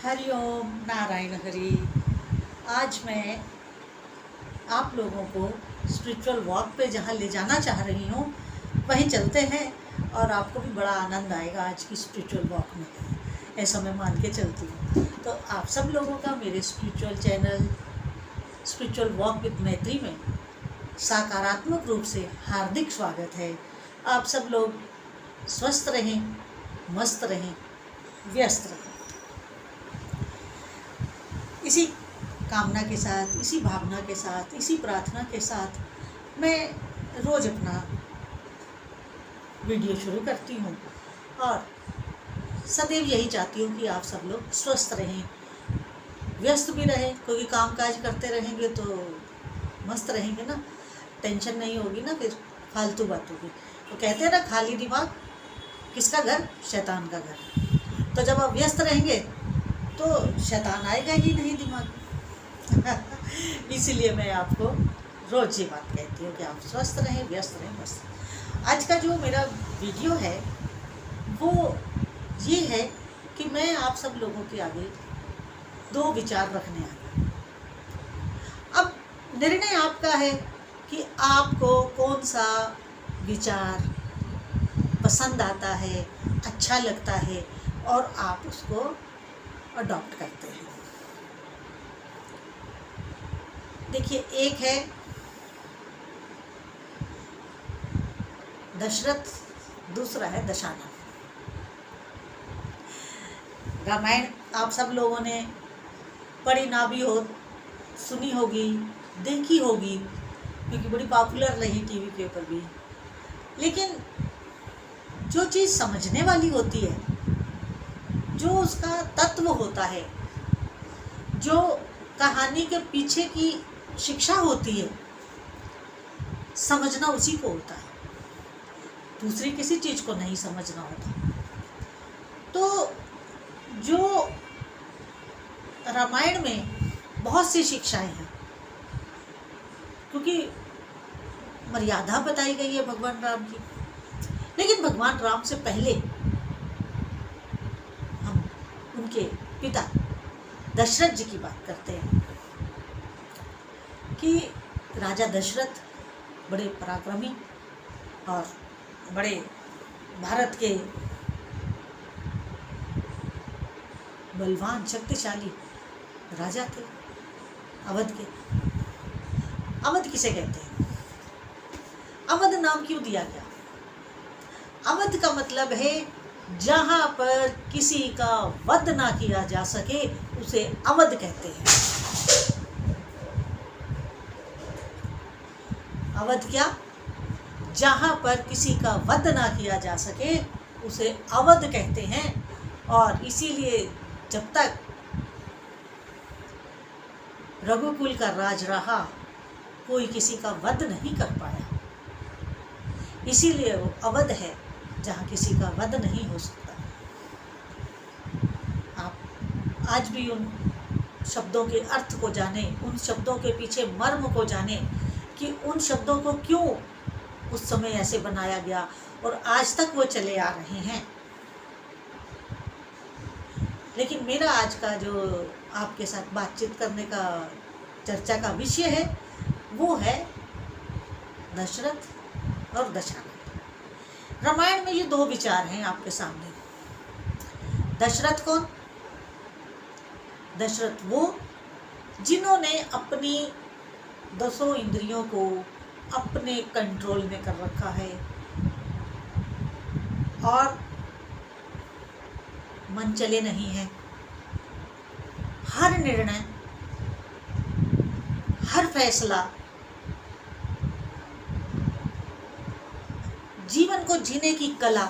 हरि ओम नारायण हरि। आज मैं आप लोगों को स्पिरिचुअल वॉक पे जहाँ ले जाना चाह रही हूँ वहीं चलते हैं और आपको भी बड़ा आनंद आएगा आज की स्पिरिचुअल वॉक में, ऐसा मैं मान के चलती हूँ। तो आप सब लोगों का मेरे spiritual channel spiritual walk with मैत्री में सकारात्मक रूप से हार्दिक स्वागत है। आप सब लोग स्वस्थ रहें, मस्त रहें, व्यस्त रहें। इसी कामना के साथ, इसी भावना के साथ, इसी प्रार्थना के साथ मैं रोज़ अपना वीडियो शुरू करती हूँ और सदैव यही चाहती हूँ कि आप सब लोग स्वस्थ रहें, व्यस्त भी रहें। कोई काम काज करते रहेंगे तो मस्त रहेंगे ना, टेंशन नहीं होगी ना फिर फालतू बातों की। तो कहते हैं ना, खाली दिमाग किसका घर? शैतान का घर। तो जब आप व्यस्त रहेंगे तो शैतान आएगा ही नहीं दिमाग में। इसीलिए मैं आपको रोज़ ये बात कहती हूँ कि आप स्वस्थ रहें, व्यस्त रहें, मस्त। आज का जो मेरा वीडियो है वो ये है कि मैं आप सब लोगों के आगे दो विचार रखने आई हूँ। अब निर्णय आपका है कि आपको कौन सा विचार पसंद आता है, अच्छा लगता है और आप उसको अडॉप्ट करते हैं। देखिए, एक है दशरथ, दूसरा है दशानन। रामायण आप सब लोगों ने पढ़ी ना भी हो, सुनी होगी, देखी होगी, क्योंकि बड़ी पॉपुलर रही टीवी के ऊपर भी। लेकिन जो चीज़ समझने वाली होती है, जो उसका तत्व होता है, जो कहानी के पीछे की शिक्षा होती है, समझना उसी को होता है, दूसरी किसी चीज़ को नहीं समझना होता। तो जो रामायण में बहुत सी शिक्षाएं हैं, क्योंकि मर्यादा बताई गई है भगवान राम की। लेकिन भगवान राम से पहले हम उनके पिता दशरथ जी की बात करते हैं कि राजा दशरथ बड़े पराक्रमी और बड़े भारत के बलवान शक्तिशाली राजा थे। अवध के। अवध किसे कहते हैं? अवध नाम क्यों दिया गया? अवध का मतलब है जहाँ पर किसी का वध ना किया जा सके उसे अवध कहते हैं। अवध क्या? जहाँ पर किसी का वध ना किया जा सके उसे अवध कहते हैं। और इसीलिए जब तक रघुकुल का राज रहा, कोई किसी का वध नहीं कर पाया। इसीलिए वो अवध है, जहाँ किसी का वध नहीं हो सकता। आप आज भी उन शब्दों के अर्थ को जाने, उन शब्दों के पीछे मर्म को जाने कि उन शब्दों को क्यों उस समय ऐसे बनाया गया और आज तक वो चले आ रहे हैं। लेकिन मेरा आज का जो आपके साथ बातचीत करने का, चर्चा का विषय है, वो है दशरथ और दशानन। रामायण में ये दो विचार हैं आपके सामने। दशरथ कौन? दशरथ वो जिन्होंने अपनी 10 इंद्रियों को अपने कंट्रोल में कर रखा है और मन चले नहीं है। हर निर्णय, हर फैसला, जीवन को जीने की कला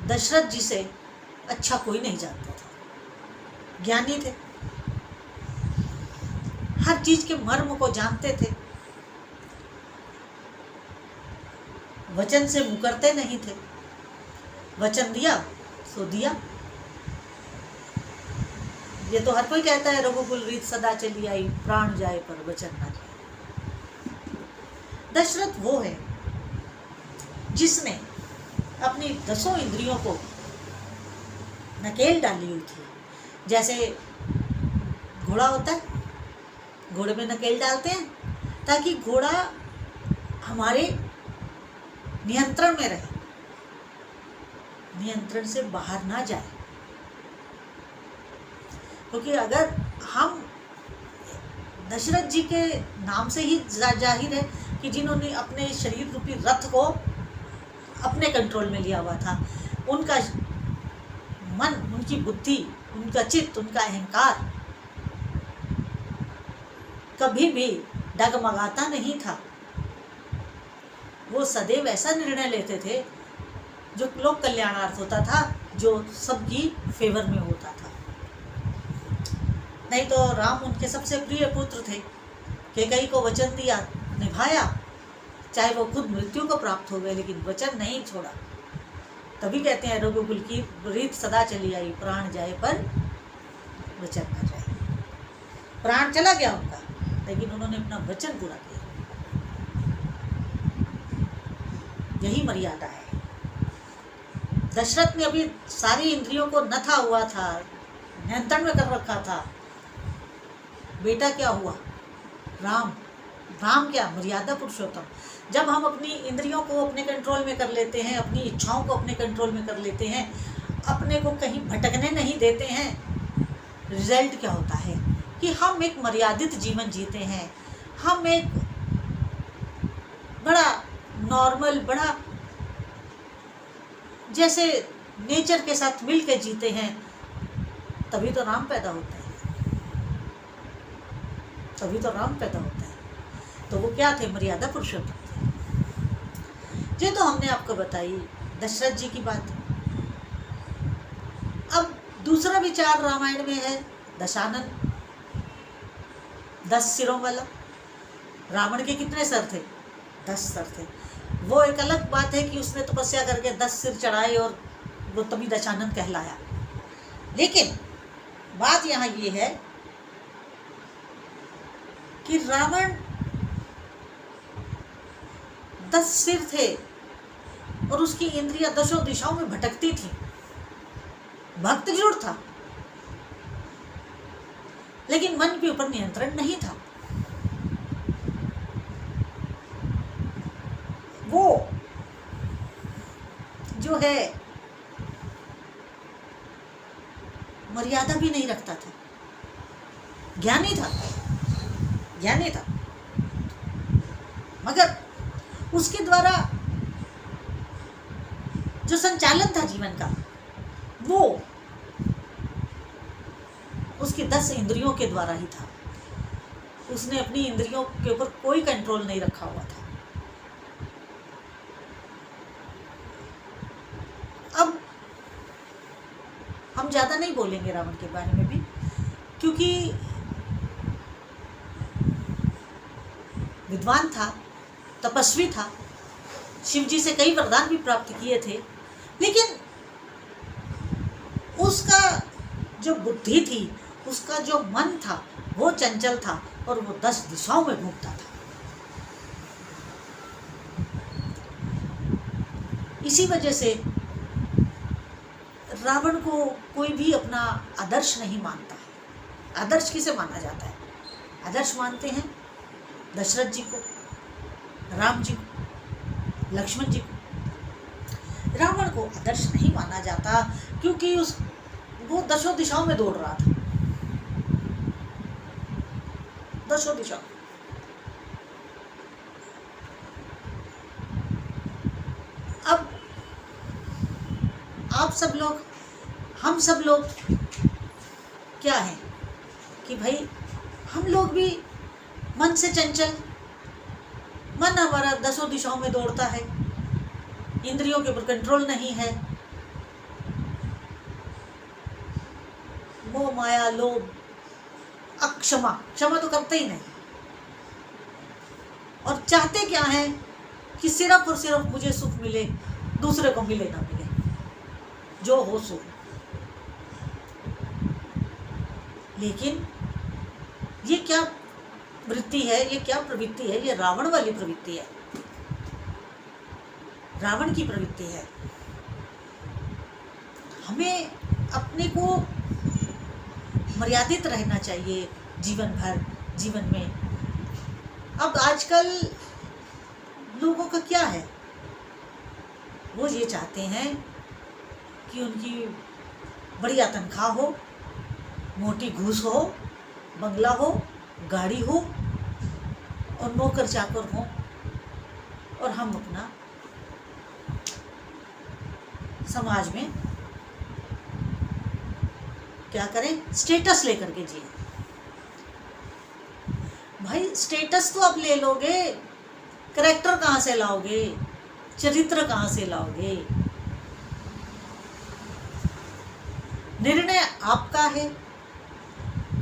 दशरथ जी से अच्छा कोई नहीं जानता था। ज्ञानी थे, हर चीज के मर्म को जानते थे, वचन से मुकरते नहीं थे। वचन दिया सो दिया। ये तो हर कोई कहता है, रघुकुल रीत सदा चली आई, प्राण जाए पर वचन ना जाए। दशरथ वो है जिसने अपनी 10 इंद्रियों को नकेल डाली हुई थी। जैसे घोड़ा होता है, घोड़े में नकेल डालते हैं ताकि घोड़ा हमारे नियंत्रण में रहे, नियंत्रण से बाहर ना जाए। क्योंकि अगर हम दशरथ जी के नाम से ही जाहिर है कि जिन्होंने अपने शरीर रूपी रथ को अपने कंट्रोल में लिया हुआ था, उनका मन, उनकी बुद्धि, उनका चित्त, उनका अहंकार कभी भी डगमगाता नहीं था। वो सदैव ऐसा निर्णय लेते थे जो लोक कल्याणार्थ होता था, जो सबकी फेवर में होता था। नहीं तो राम उनके सबसे प्रिय पुत्र थे, कैकेयी को वचन दिया, निभाया, चाहे वो खुद मृत्यु को प्राप्त हो गए, लेकिन वचन नहीं छोड़ा। तभी कहते हैं रघुकुल की रीत सदा चली आई, प्राण जाए पर वचन न जाए। प्राण चला गया उनका, लेकिन उन्होंने अपना वचन पूरा किया। यही मर्यादा है। दशरथ ने अभी सारी इंद्रियों को नथा हुआ था, नियंत्रण में कर रखा था। बेटा क्या हुआ? राम। राम क्या? मर्यादा पुरुषोत्तम। जब हम अपनी इंद्रियों को अपने कंट्रोल में कर लेते हैं, अपनी इच्छाओं को अपने कंट्रोल में कर लेते हैं, अपने को कहीं भटकने नहीं देते हैं, रिजल्ट क्या होता है कि हम एक मर्यादित जीवन जीते हैं। हम एक बड़ा नॉर्मल, बड़ा जैसे नेचर के साथ मिल के जीते हैं। तभी तो राम पैदा होता है, तभी तो राम पैदा होता है। तो वो क्या थे? मर्यादा पुरुषोत्तम थे। ये तो हमने आपको बताई दशरथ जी की बात। अब दूसरा विचार रामायण में है दशानन, 10 सिरों वाला। रावण के कितने सर थे? 10 सर थे। वो एक अलग बात है कि उसने तपस्या करके 10 सिर चढ़ाए और वो तभी दशानन कहलाया। लेकिन बात यहाँ ये है कि रावण 10 सिर थे और उसकी इंद्रियां 10 दिशाओं में भटकती थी। भक्त जरूर था, लेकिन मन के ऊपर नियंत्रण नहीं था। वो जो है मर्यादा भी नहीं रखता था। ज्ञानी था, ज्ञानी था, मगर उसके द्वारा जो संचालन था जीवन का, वो उसकी 10 इंद्रियों के द्वारा ही था। उसने अपनी इंद्रियों के ऊपर कोई कंट्रोल नहीं रखा हुआ था। अब हम ज़्यादा नहीं बोलेंगे रावण के बारे में भी, क्योंकि विद्वान था, तपस्वी था, शिव जी से कई वरदान भी प्राप्त किए थे, लेकिन उसका जो बुद्धि थी, उसका जो मन था, वो चंचल था और वो 10 दिशाओं में घूमता था। इसी वजह से रावण को कोई भी अपना आदर्श नहीं मानता है। आदर्श किसे माना जाता है? आदर्श मानते हैं दशरथ जी को, राम जी को, लक्ष्मण जी को। रावण को आदर्श नहीं माना जाता क्योंकि वो 10 दिशाओं में दौड़ रहा था। 10 दिशाओं। अब आप सब लोग, हम सब लोग क्या हैं कि भाई हम लोग भी मन से चंचल, मन हमारा 10 दिशाओं में दौड़ता है, इंद्रियों के ऊपर कंट्रोल नहीं है, मोह माया लोभ, अक्षमा, क्षमा तो करते ही नहीं, और चाहते क्या है कि सिर्फ और सिर्फ मुझे सुख मिले, दूसरे को मिले ना मिले, जो हो सो। लेकिन ये क्या वृत्ति है, ये क्या प्रवृत्ति है? ये रावण वाली प्रवृत्ति है, रावण की प्रवृत्ति है। हमें अपने को मर्यादित रहना चाहिए जीवन में। अब आजकल लोगों का क्या है, वो ये चाहते हैं कि उनकी बढ़िया तनख्वाह हो, मोटी घूस हो, बंगला हो, गाड़ी हो और नौकर चाकर हो, और हम अपना समाज में क्या करें, स्टेटस लेकर के जिए। भाई स्टेटस तो आप ले लोगे, कैरेक्टर कहाँ से लाओगे, चरित्र कहाँ से लाओगे? निर्णय आपका है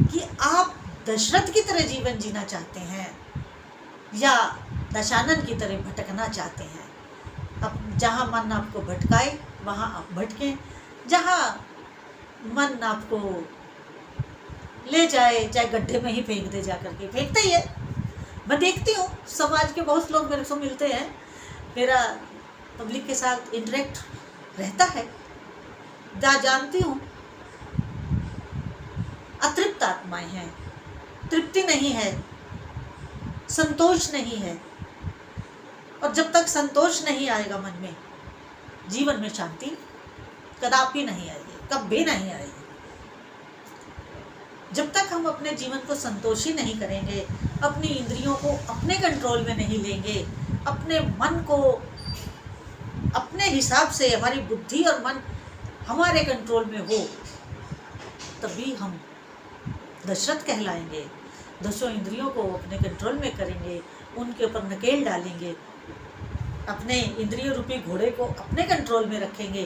कि आप दशरथ की तरह जीवन जीना चाहते हैं या दशानन की तरह भटकना चाहते हैं। अब जहाँ मन आपको भटकाए वहाँ आप भटकें, जहाँ मन आपको ले जाए, चाहे गड्ढे में ही फेंक दे, जा करके फेंकते ही है। मैं देखती हूँ समाज के बहुत लोग मेरे को मिलते हैं, मेरा पब्लिक के साथ इंटरेक्ट रहता है, जानती हूँ अतृप्त आत्माएं हैं, तृप्ति नहीं है, संतोष नहीं है। और जब तक संतोष नहीं आएगा मन में, जीवन में शांति कदापि नहीं आएगी, कभी नहीं आएगी। जब तक हम अपने जीवन को संतोषी नहीं करेंगे, अपनी इंद्रियों को अपने कंट्रोल में नहीं लेंगे, अपने मन को अपने हिसाब से, हमारी बुद्धि और मन हमारे कंट्रोल में हो, तभी हम दशरथ कहलाएंगे। दसों इंद्रियों को अपने कंट्रोल में करेंगे, उनके ऊपर नकेल डालेंगे, अपने इंद्रिय रूपी घोड़े को अपने कंट्रोल में रखेंगे,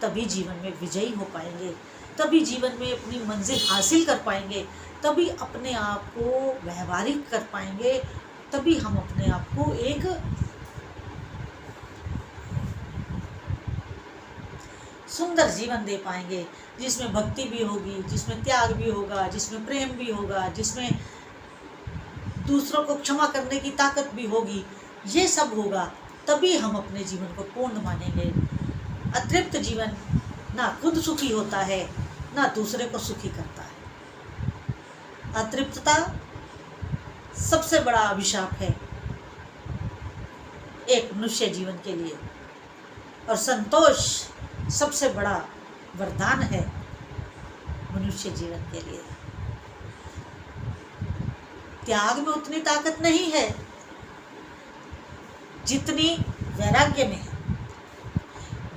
तभी जीवन में विजयी हो पाएंगे, तभी जीवन में अपनी मंजिल हासिल कर पाएंगे, तभी अपने आप को व्यवहारिक कर पाएंगे, तभी हम अपने आप को एक सुंदर जीवन दे पाएंगे, जिसमें भक्ति भी होगी, जिसमें त्याग भी होगा, जिसमें प्रेम भी होगा, जिसमें दूसरों को क्षमा करने की ताकत भी होगी। ये सब होगा तभी हम अपने जीवन को पूर्ण मानेंगे। अतृप्त जीवन ना खुद सुखी होता है, ना दूसरे को सुखी करता है। अतृप्तता सबसे बड़ा अभिशाप है एक मनुष्य जीवन के लिए, और संतोष सबसे बड़ा वरदान है मनुष्य जीवन के लिए। त्याग में उतनी ताकत नहीं है जितनी वैराग्य में है।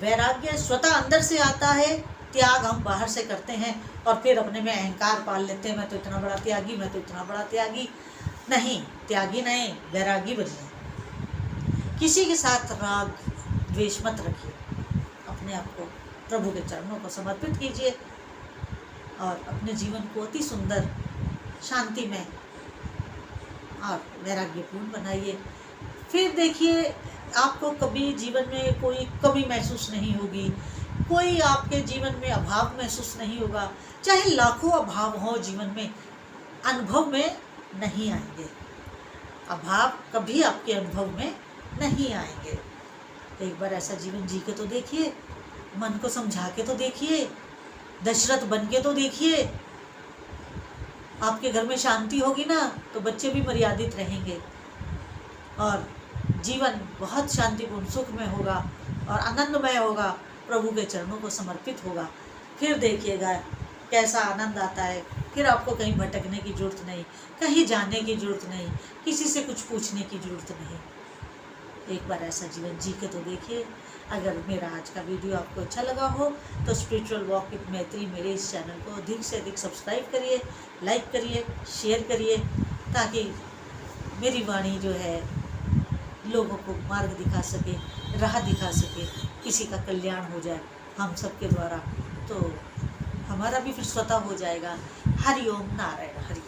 वैराग्य स्वतः अंदर से आता है, त्याग हम बाहर से करते हैं और फिर अपने में अहंकार पाल लेते हैं, मैं तो इतना बड़ा त्यागी, मैं तो इतना बड़ा त्यागी। नहीं, त्यागी नहीं, वैरागी बनिए। किसी के साथ राग द्वेष मत रखिए, अपने आप को प्रभु के चरणों को समर्पित कीजिए और अपने जीवन को अति सुंदर, शांतिमय और वैराग्यपूर्ण बनाइए। फिर देखिए, आपको कभी जीवन में कोई कमी महसूस नहीं होगी, कोई आपके जीवन में अभाव महसूस नहीं होगा। चाहे लाखों अभाव हो जीवन में, अनुभव में नहीं आएंगे। अभाव कभी आपके अनुभव में नहीं आएंगे। एक बार ऐसा जीवन जी के तो देखिए, मन को समझा के तो देखिए, दशरथ बन के तो देखिए। आपके घर में शांति होगी ना, तो बच्चे भी मर्यादित रहेंगे और जीवन बहुत शांतिपूर्ण सुखमय होगा और आनंदमय होगा, प्रभु के चरणों को समर्पित होगा। फिर देखिएगा कैसा आनंद आता है। फिर आपको कहीं भटकने की ज़रूरत नहीं, कहीं जाने की ज़रूरत नहीं, किसी से कुछ पूछने की ज़रूरत नहीं। एक बार ऐसा जीवन जी के तो देखिए। अगर मेरा आज का वीडियो आपको अच्छा लगा हो तो स्पिरिचुअल वॉक विद मैत्री मेरे इस चैनल को अधिक से अधिक सब्सक्राइब करिए, लाइक करिए, शेयर करिए, ताकि मेरी वाणी जो है लोगों को मार्ग दिखा सके, राह दिखा सके, किसी का कल्याण हो जाए हम सबके द्वारा, तो हमारा भी फिर स्वतः हो जाएगा। हरि ओम नारायण हरि।